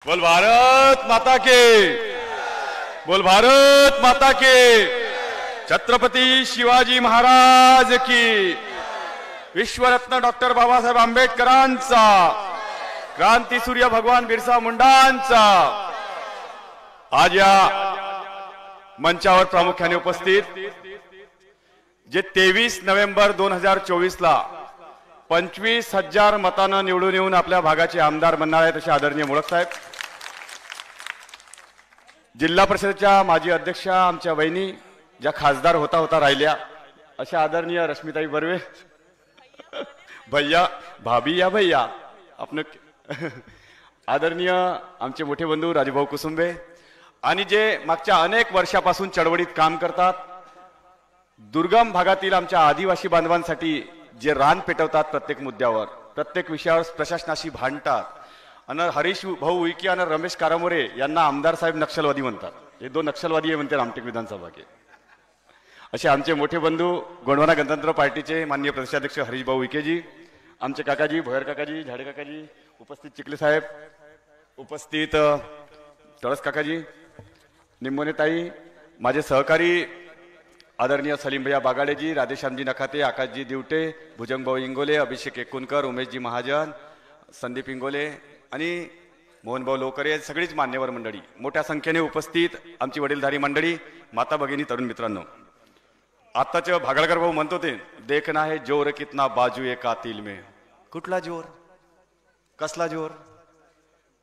बोल भारत माता के, बोल भारत माता के, छत्रपती शिवाजी महाराज की, विश्वरत्न डॉक्टर बाबासाहेब आंबेडकरांचा, क्रांती सूर्य भगवान बिरसा मुंडांचा। आज या मंचावर प्रामुख्याने उपस्थित जे 23 नोव्हेंबर 2024 ला 25,000 मतांना निवडून येऊन आपल्या भागाचे आमदार बनणार आहेत असे आदरणीय मुळक साहेब, जिल्हा परिषदेच्या माजी अध्यक्षा आमच्या वहिनी ज्या खासदार होता राहिल्या अशा आदरणीय रश्मिताई बर्वे, भैया भाभी या भैया आपण, आदरणीय आमचे मोठे बंधू राजूभाऊ कुसुंबे, आणि जे मागच्या अनेक वर्षापासून चळवळीत काम करतात, दुर्गम भागातील आमच्या आदिवासी बांधवांसाठी जे रान पेटवतात, प्रत्येक मुद्द्यावर प्रत्येक विषयावर प्रशासनाशी भांडतात, आणि हरीश भाऊ उईके आणि रमेश कारामोरे यांना आमदार साहेब नक्षलवादी म्हणतात। हे दोन नक्षलवादी म्हणते रामटेक विधानसभा के। असे आमचे मोठे बंधू गोंडवाना गणतंत्र पार्टीचे माननीय प्रदेशाध्यक्ष हरीश भाऊ उईकेजी, आमचे काकाजी भोयर काकाजी, झाडे काकाजी, उपस्थित चिखले साहेब, उपस्थित तळस काकाजी, निंबोने ताई, माझे सहकारी आदरणीय सलीम भैया बागाडेजी, राधेश्यामजी नखाते, आकाशजी दिवटे, भुजंगभाऊ इंगोले, अभिषेक एकुनकर, उमेशजी महाजन, संदीप इंगोले आणि मोहनभाऊ लोकरे, सगळीच मान्यवर मंडळी, मोठ्या संख्येने उपस्थित आमची वडीलधारी मंडळी, माता भगिनी, तरुण मित्रांनो, आत्ताचे भागळकर भाऊ म्हणतो ते देखना है जोर कितना बाजू ए कातिल में। कुठला जोर, कसला जोर?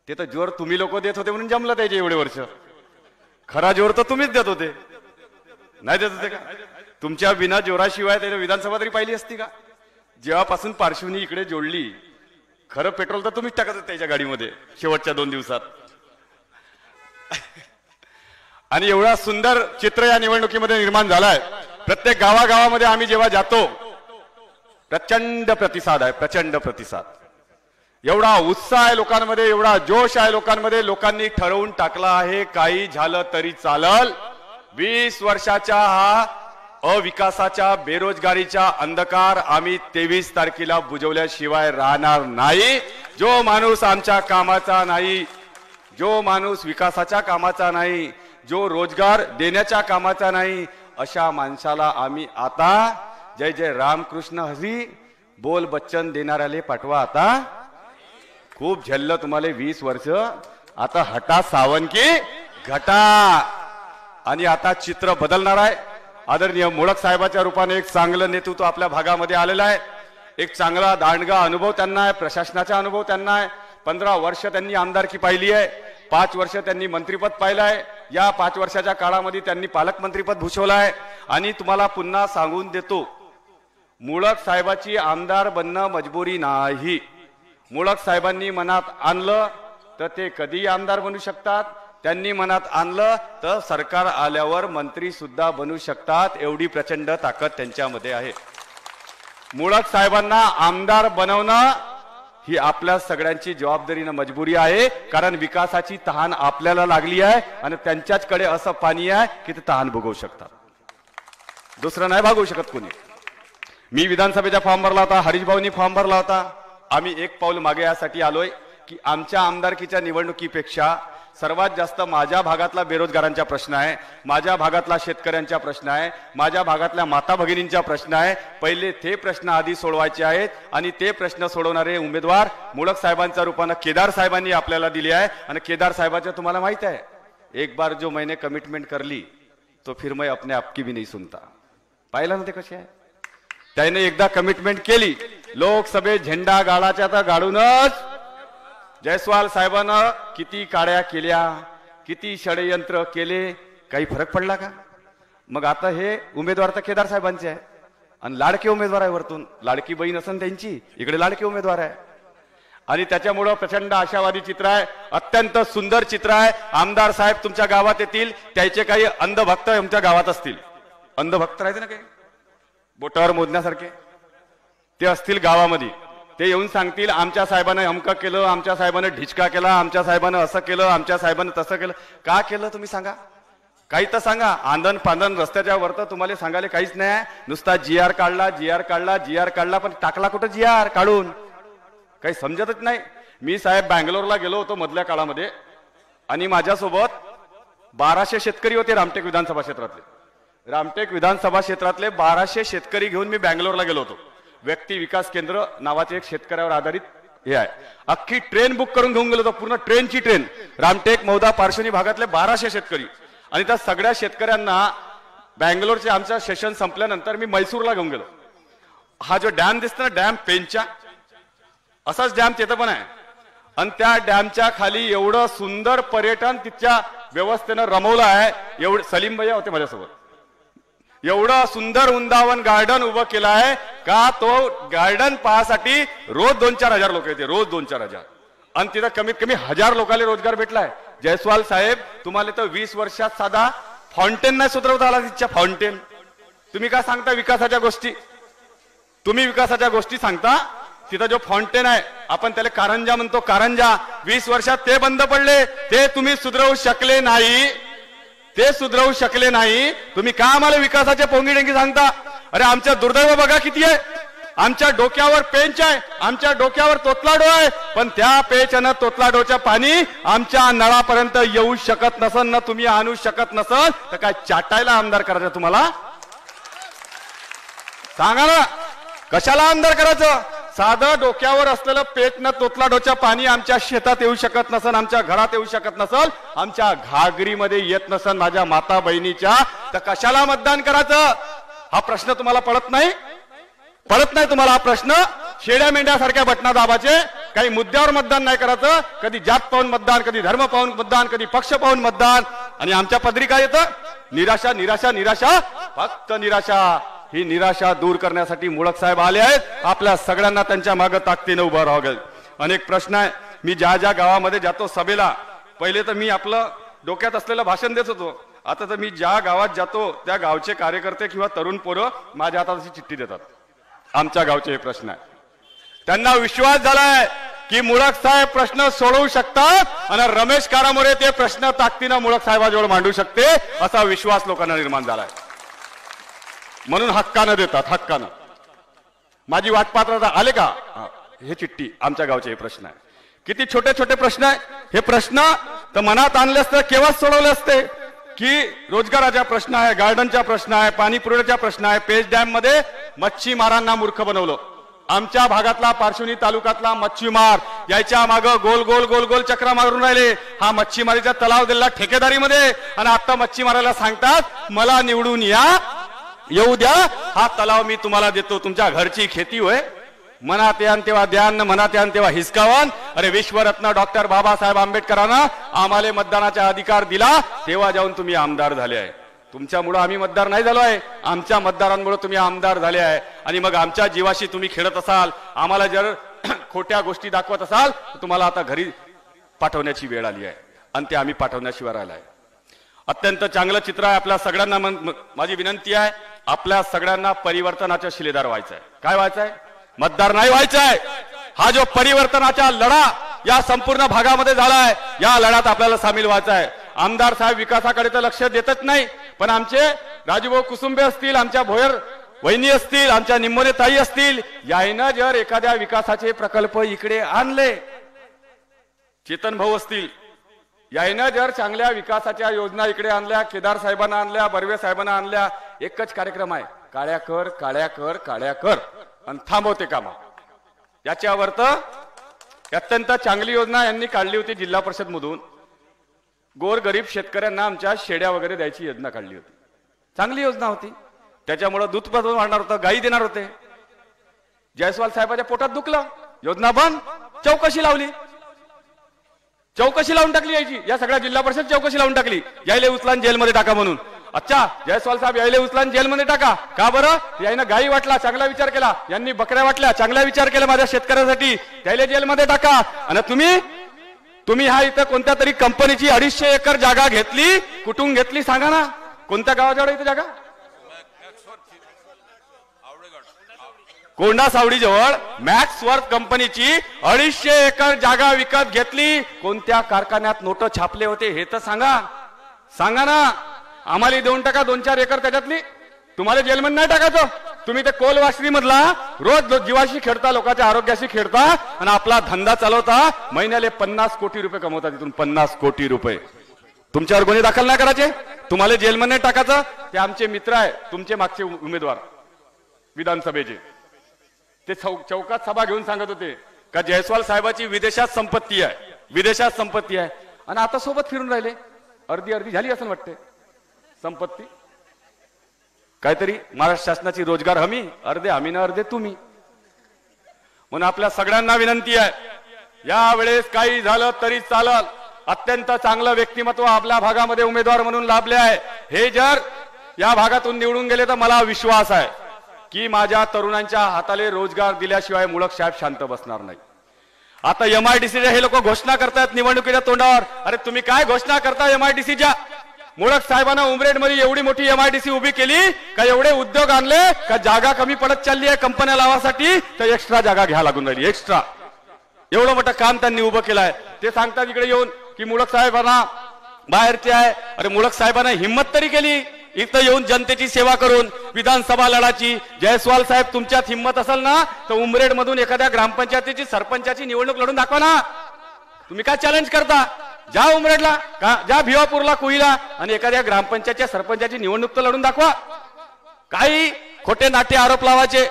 ते तर जोर तुम्ही लोक देत होते म्हणून जमलं त्याचे एवढे वर्ष, खरा जोर तर तुम्हीच देत होते, नाही देत होते का? तुमच्या बिना जोराशिवाय त्याने विधानसभा तरी पाहिली असती का? जेव्हापासून पार्श्वनी इकडे जोडली, खरं पेट्रोल तर तुम्हीच टाकत होते त्याच्या गाडीमध्ये शेवटच्या 2 दिवसात। आणि एवढा सुंदर चित्र या निवडणुकीमध्ये निर्माण झालाय। प्रत्येक गावागावामध्ये आम्ही जेव्हा जातो प्रचंड प्रतिसाद आहे, प्रचंड प्रतिसाद, एवढा उत्साह आहे लोकांमध्ये, एवढा जोश आहे लोकांमध्ये। लोकांनी ठरवून टाकला आहे काही झालं तरी चालल, 20 वर्षाच्या हा अविकासाच्या, बेरोजगारीच्या अंधकार आम्ही 23 तारखेला बुजवल्याशिवाय राहणार नाही। जो माणूस आमच्या कामाचा नाही, जो माणूस विकासाच्या कामाचा नाही, जो रोजगार देण्याच्या कामाचा नाही, अशा माणसाला आम्ही आता जय जय रामकृष्ण हरी बोल बच्चन देणाऱ्याले पाठवा। आता खूप झेललं तुम्हाला 20 वर्ष, आता हटा सावन की घटा, आणि आता चित्र बदलणार आहे। आदरणीय मुळक साहेबाच्या रूपाने एक चांगलं नेतृत्व आपल्या भागामध्ये आलेलं आहे, एक चांगला दांडगा अनुभव त्यांना आहे, प्रशासनाचा अनुभव त्यांना आहे। 15 वर्ष त्यांनी आमदारकी पाहिली आहे, 5 वर्ष त्यांनी मंत्रिपद पाहिलं आहे, या 5 वर्षाच्या काळामध्ये त्यांनी पालकमंत्रीपद भूषवलं आहे। आणि तुम्हाला पुन्हा सांगून देतो, मुळक साहेबाची आमदार बनणं मजबुरी नाही। मुळक साहेबांनी मनात आणलं तर ते कधी आमदार बनू शकतात, त्यांनी मनात आणलं तर सरकार आल्यावर मंत्री सुद्धा बनू शकतात, एवढी प्रचंड ताकद त्यांच्यामध्ये आहे। मुळक साहेबांना आमदार बनवणं ही आपल्या सगळ्यांची जबाबदारीने मजबुरी आहे, कारण विकासाची तहान आपल्याला लागली आहे आणि त्यांच्याचकडे असं पाणी आहे की ते तहान भोगवू शकतात, दुसरं नाही भागवू शकत कोणी। मी विधानसभेचा फॉर्म भरला होता, हरीश भाऊंनी फॉर्म भरला होता। आम्ही एक पाऊल मागे यासाठी आलोय की आमच्या आमदारकीच्या निवडणुकीपेक्षा सर्वात जास्त माझ्या भागातला बेरोजगारांचा प्रश्न आहे, माझ्या भागातला शेतकऱ्यांचा प्रश्न आहे, माझ्या भागातल्या माता भगिनींचा प्रश्न आहे। पहिले ते प्रश्न आधी सोडवायचे आहेत, आणि ते प्रश्न सोडवणारे उमेदवार मुळक साहेबांच्या रूपाने केदार साहेबांनी आपल्याला दिले आहे। आणि केदार साहेबांचं तुम्हाला माहित आहे, एक बार जो मैंने कमिटमेंट कर ली तो फिर मैं अपने आप की भी नहीं सुनता। पाहिलं ना ते कसे आहे, त्याने एकदा कमिटमेंट केली, लोकसभेत झेंडा गाडाच्या तर गाडूनच। जयस्वाल साहेबांना किती काड्या केल्या, किती षडयंत्र केले, काही फरक पडला का? मग आता हे उमेदवार तर केदार साहेबांचे आहे, आणि लाडके उमेदवार आहे, वरतून लाडकी बहीण असन त्यांची, इकडे लाडके उमेदवार आहे, आणि त्याच्यामुळं प्रचंड आशावादी चित्र आहे, अत्यंत सुंदर चित्र आहे। आमदार साहेब तुमच्या गावात येतील, त्याचे काही अंधभक्त तुमच्या गावात असतील, अंधभक्त राहायचे ना काही बोटावर मोजण्यासारखे, ते असतील गावामध्ये, ते येऊन सांगतील आमच्या साहेबांनी अमकं केलं, आमच्या साहेबांनी ढिचका केला, आमच्या साहेबांनी असं केलं, आमच्या साहेबांनी तसं केलं। का केलं तुम्ही सांगा, काही तर सांगा। आंदन पांदन रस्त्याच्या वर तर तुम्हाला सांगायला काहीच नाही, नुसता GR काढला, GR काढला, GR काढला, पण टाकला कुठं GR काढून, काही समजतच नाही। मी साहेब बँगलोरला गेलो होतो मधल्या काळामध्ये, आणि माझ्यासोबत 1200 शेतकरी होते रामटेक विधानसभा क्षेत्रातले. रामटेक विधानसभा क्षेत्रातले 1200 शेतकरी घेऊन मी बँगलोरला गेलो होतो. व्यक्ती विकास केंद्र नावाचे एक शेतकऱ्यावर आधारित हे आहे. अख्खी ट्रेन बुक करून घेऊन गेलो होतो, पूर्ण ट्रेनची ट्रेन. रामटेक मौदा पार्श्वनी भागातले 1200 शेतकरी. आणि त्या सगळ्या शेतकऱ्यांना बँगलोरचे आमचं सेशन संपल्यानंतर मी मैसूरला घेऊन गेलो. हा जो डॅम दिसतो ना, डॅम पेंचा, असाच डॅम तिथं पण आहे. आणि त्या डॅमच्या खाली एवढं सुंदर पर्यटन तिथच्या व्यवस्थेनं रमवलं आहे. एवढं सलीम भैया होते माझ्यासोबत. एवढं सुंदर वृंदावन गार्डन उभं केलं आहे का, तो गार्डन पाहण्यासाठी रोज 2-4 हजार लोक येते, रोज 2-4 हजार. आणि तिथं कमीत कमी 1000 लोकांना रोजगार भेटलाय. जयस्वाल साहेब, तुम्हाला तर 20 वर्षात साधा फाउंटेन नाही सुधरवता आला. तिच्या फाउंटेन तुम्ही काय सांगता विकासाच्या गोष्टी? तुम्ही विकासाच्या गोष्टी सांगता. तिथं जो फाउंटेन आहे, आपण त्याला कारंजा म्हणतो, कारंजा 20 वर्षात ते बंद पडले. ते तुम्ही सुधरवू शकले नाही, ते सुधरवू शकले नाही. तुम्ही का आम्हाला विकासाचे पोंगीडेंगी सांगता? अरे आमच्या दुर्दैव बघा किती आहे. आमच्या डोक्यावर पेंच आहे, आमच्या डोक्यावर तोतलाडो आहे, पण त्या पेंच आणि तोतलाडोचं पाणी आमच्या नळापर्यंत येऊ शकत नसन ना, तुम्ही आणू शकत नसन तर काय चाटायला आमदार करायचं तुम्हाला? सांगा ना, कशाला आमदार करायचं? साधं डोक्यावर असलेलं पेट न तोतलाडोचं पाणी आमच्या शेतात येऊ शकत नसन, आमच्या घरात येऊ शकत नसल, आमच्या घागरीमध्ये येत नसन माझ्या माता बहिणीच्या, तर कशाला मतदान करायचं? हा प्रश्न तुम्हाला पडत नाही? पडत नाही तुम्हाला हा प्रश्न? शेड्या मेंढ्यासारख्या बटना दाबाचे, काही मुद्द्यावर मतदान नाही करायचं. कधी जात पाहून मतदान, कधी धर्म पाहून मतदान, कधी पक्ष पाहून मतदान. आणि आमच्या पदरी काय येतं? निराशा, निराशा, निराशा, फक्त निराशा. ही निराशा दूर करण्यासाठी मुळक साहेब आले आहेत. आपल्या सगळ्यांना त्यांच्या मागे ताकदीने उभं राहावं लागेल. अनेक प्रश्न आहे. मी ज्या ज्या गावामध्ये जातो सभेला, पहिले तर मी आपलं डोक्यात असलेलं भाषण देत होतो. आता तर मी ज्या गावात जातो त्या गावचे कार्यकर्ते किंवा तरुण पोरं माझ्या हातात अशी चिठ्ठी देतात. आमच्या गावचे हे प्रश्न आहे. त्यांना विश्वास झालाय की मुळक साहेब प्रश्न सोडवू शकतात आणि रमेश कारामोरे ते प्रश्न ताकदीनं मुळक साहेबाजवळ मांडू शकते, असा विश्वास लोकांना निर्माण झालाय. म्हणून हक्कानं देतात, हक्कानं. माझी वाटपात्रता आले का? हे चिठ्ठी आमच्या गावचे हे प्रश्न आहे. किती छोटे छोटे प्रश्न आहे हे. प्रश्न तर मनात आणले असते केव्हाच सोडवले असते. की रोजगाराचा प्रश्न आहे, गार्डनचा प्रश्न आहे, पाणी पुरवठ्याचा प्रश्न आहे. पेच डॅम मध्ये मच्छीमारांना मूर्ख बनवलं. आमच्या भागातला पार्श्वनी तालुक्यातला मच्छीमार यायच्या मागं गोल गोल गोल गोल चक्रा मारून राहिले. हा मच्छीमारीचा तलाव दिला ठेकेदारीमध्ये आणि आता मच्छीमाराला सांगतात मला निवडून येऊ द्या, हा तलाव मी तुम्हाला देतो, तुमच्या घरची खेती होय. मनात यान तेव्हा द्यान, मनात यान तेव्हा हिसकावन. अरे विश्वरत्न डॉक्टर बाबासाहेब आंबेडकरांना आम्हाला मतदानाचा अधिकार दिला, तेव्हा जाऊन तुम्ही आमदार झाले आहे. तुमच्यामुळे आम्ही मतदार नाही झालो आहे, आमच्या मतदारांमुळे तुम्ही आमदार झाले आहे. आणि मग आमच्या जीवाशी तुम्ही खेळत असाल, आम्हाला जर खोट्या गोष्टी दाखवत असाल तर तुम्हाला आता घरी पाठवण्याची वेळ आली आहे. आणि ते आम्ही पाठवण्याशिवाय राहिला आहे. अत्यंत चांगलं चित्र आहे. आपल्या सगळ्यांना माझी विनंती आहे, आपल्या सगळ्यांना परिवर्तनाचा शिलेदार व्हायचा आहे. काय व्हायचं आहे? मतदार नाही व्हायचं आहे. हा जो परिवर्तनाचा लढा या संपूर्ण भागामध्ये झालाय, या लढ्यात आपल्याला सामील व्हायचं आहे. आमदार साहेब विकासाकडे तर लक्ष देतच नाही, पण आमचे राजूभाऊ कुसुंबे असतील, आमच्या भोयर वहिनी असतील, आमच्या निंबोरे ताई असतील, यायनं जर एखाद्या विकासाचे प्रकल्प इकडे आणले, चेतन भाऊ असतील, यायनं जर चांगल्या विकासाच्या योजना इकडे आणल्या, केदार साहेबांना आणल्या, बर्वे साहेबांना आणल्या, एकच कार्यक्रम आहे, काळ्या कर काळ्या कर काळ्या कर आणि थांबवते कामा. याच्यावर तर अत्यंत चांगली योजना यांनी काढली होती जिल्हा परिषद मधून. गोर गरीब शेतकऱ्यांना आमच्या शेड्या वगैरे द्यायची योजना काढली होती. चांगली योजना होती. त्याच्यामुळे दूध उत्पादन वाढणार होतं, गाई देणार होते. जयस्वाल साहेबाच्या पोटात दुखलं, योजना बंद. चौकशी लावली, चौकशी लावून टाकली यायची. या सगळ्या जिल्हा परिषद चौकशी लावून टाकली, यायले उचलान जेलमध्ये टाका म्हणून. अच्छा, जयस्वाल साहेब यायले उचलान जेलमध्ये टाका का बरं? यायनं गाई वाटला, चांगला विचार केला. यांनी बकऱ्या वाटल्या, चांगला विचार केला माझ्या शेतकऱ्यासाठी, त्याला जेलमध्ये टाका. आणि तुम्ही हा इथं कोणत्या तरी कंपनीची 250 एकर जागा घेतली, कुठून घेतली सांगा ना? कोणत्या गावाजवळ इथं जागा? कोंडा सावडी जवळ मॅक्सवर्थ कंपनीची 250 एकर जागा विकत घेतली. कोणत्या कारखान्यात नोट छापले होते हे तर सांगा. सांगा ना. आम्हाला देऊन टाका 2-4 एकर त्याच्यातली, तुम्हाला जेलमध्ये नाही टाकायचं. तुम्ही ते कोलवासरी मधला रोज जीवाशी खेळता, लोकांच्या आरोग्याशी खेळता आणि आपला धंदा चालवता. महिन्याला 50 कोटी रुपये कमवता. तिथून 50 कोटी रुपये तुमच्यावर गुन्हे दाखल नाही करायचे, तुम्हाला जेलमध्ये टाकायचं. ते आमचे मित्र आहे, तुमचे मागचे उमेदवार विधानसभेचे, ते चौकात सभा घेऊन सांगत होते का जयस्वाल साहेबाची विदेशात संपत्ती आहे, विदेशात संपत्ती आहे. आणि आता सोबत फिरून राहिले. अर्धी अर्धी झाली असं वाटते संपत्ती. काहीतरी महाराष्ट्र शासनाची रोजगार हमी, अर्धे आम्ही ना अर्धे तुम्ही. म्हणून आपल्या सगळ्यांना विनंती आहे, या वेळेस काही झालं तरी चालल. अत्यंत चांगलं व्यक्तिमत्व आपल्या भागामध्ये उमेदवार म्हणून लाभले आहे. हे जर या भागातून निवडून गेले तर मला विश्वास आहे की माझ्या तरुणांच्या हाताले रोजगार दिल्याशिवाय मुळक साहेब शांत बसणार नाही. आता MIDCच्या हे लोक घोषणा करतात निवडणुकीच्या तोंडावर. अरे तुम्ही काय घोषणा करता MIDCच्या? मुळक साहेबांना उमरेडमध्ये एवढी मोठी MIDC उभी केली का, एवढे उद्योग आणले का, जागा कमी पडत चालली आहे कंपन्या लावासाठी, तर एक्स्ट्रा जागा घ्या लागून राहिली. एक्स्ट्रा एवढं मोठं काम त्यांनी उभं केलंय. ते सांगतात इकडे येऊन की मुळक साहेबांना बाहेरचे आहे. अरे मुळक साहेबांना हिंमत तरी केली इथं येऊन जनतेची सेवा करून विधानसभा लढाची. जयस्वाल साहेब तुमच्यात हिंमत असेल ना तर उमरेड मधून एखाद्या ग्रामपंचायतीची सरपंचाची निवडणूक लढून दाखवा ना. तुम्ही काय चॅलेंज करता? जा उमरेडला का, जा भिवापूरला, कुईला आणि एखाद्या ग्रामपंचायतच्या सरपंचाची निवडणूक तर लढून दाखवा. काही खोटे नाटे आरोप लावायचे,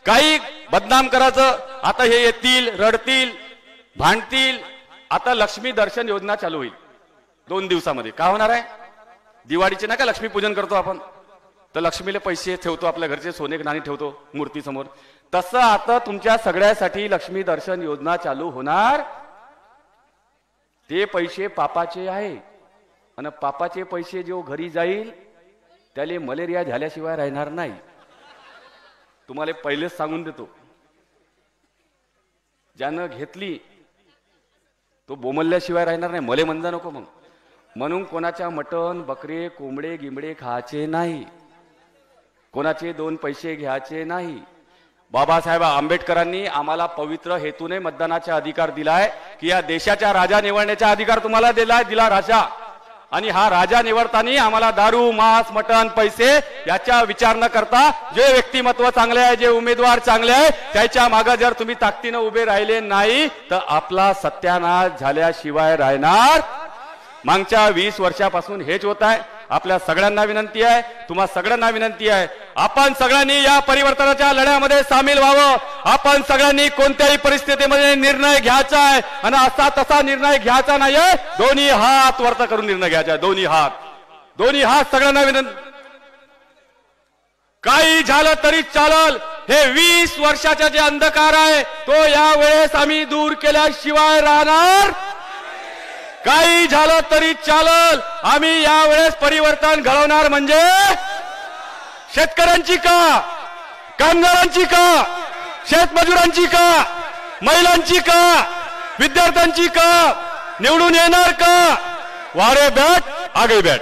काही बदनाम करायचं. आता हे येतील, रडतील, भांडतील. आता लक्ष्मी दर्शन योजना चालू होईल 2 दिवसामध्ये. का होणार आहे? दिवाळीचे ना का लक्ष्मी पूजन करतो आपण, तर लक्ष्मीला पैसे ठेवतो, आपल्या घरचे सोने नाणी ठेवतो मूर्ती समोर. तसं आता तुमच्या सगळ्यासाठी लक्ष्मी दर्शन योजना चालू होणार. ते पैसे पापाचे आहे आणि पापाचे पैसे जो घरी जाईल त्याले मलेरिया झाल्याशिवाय राहणार नाही. तुम्हाला पहिलेच सांगून देतो, ज्यानं घेतली तो बोमलल्याशिवाय राहणार नाही. मले म्हणजा नको मग. म्हणून कोणाच्या मटण, बकरे, कोंबडे गिंबडे खायचे नाही, कोणाचे 2 पैसे घ्यायचे नाही. बाबासाहेब आंबेडकरांनी आम्हाला पवित्र हेतूने मतदानाचा अधिकार दिलाय की या देशाच्या राजा निवडण्याचा अधिकार तुम्हाला दिला राजा. आणि हा राजा निवडताना आम्हाला दारू, मांस, मटण, पैसे याचा विचार न करता जे व्यक्तिमत्व चांगले आहे, जे उमेदवार चांगले आहे, त्याच्या मागे जर तुम्ही ताकदीने उभे राहिले नाही तर आपला सत्यानाश झाल्याशिवाय राहणार. मागच्या 20 वर्षापासून हेच होत आहे. आपल्या सगळ्यांना विनंती आहे, तुम्हा सगळ्यांना विनंती आहे, आपण सगळ्यांनी या परिवर्तनाच्या लढ्यामध्ये सामील व्हावं. आपण सगळ्यांनी कोणत्याही परिस्थितीमध्ये निर्णय घ्यायचा आहे आणि असा तसा निर्णय घ्यायचा नाहीये. दोन्ही हात वरत करून निर्णय घ्यायचा आहे. दोन्ही हात सगळ्यांना विनंती. काही झालं तरी चालल. हे 20 वर्षाचा जे अंधकार आहे तो यावेळेस आम्ही दूर केल्याशिवाय राहणार. काही झालं तरी चालल. आम्ही यावेळेस परिवर्तन घडवणार. म्हणजे शेतकऱ्यांची का, कामगारांची का, शेतमजुरांची का, महिलांची का, विद्यार्थ्यांची का, निवडून येणार का? वारे बॅट आगे बॅट.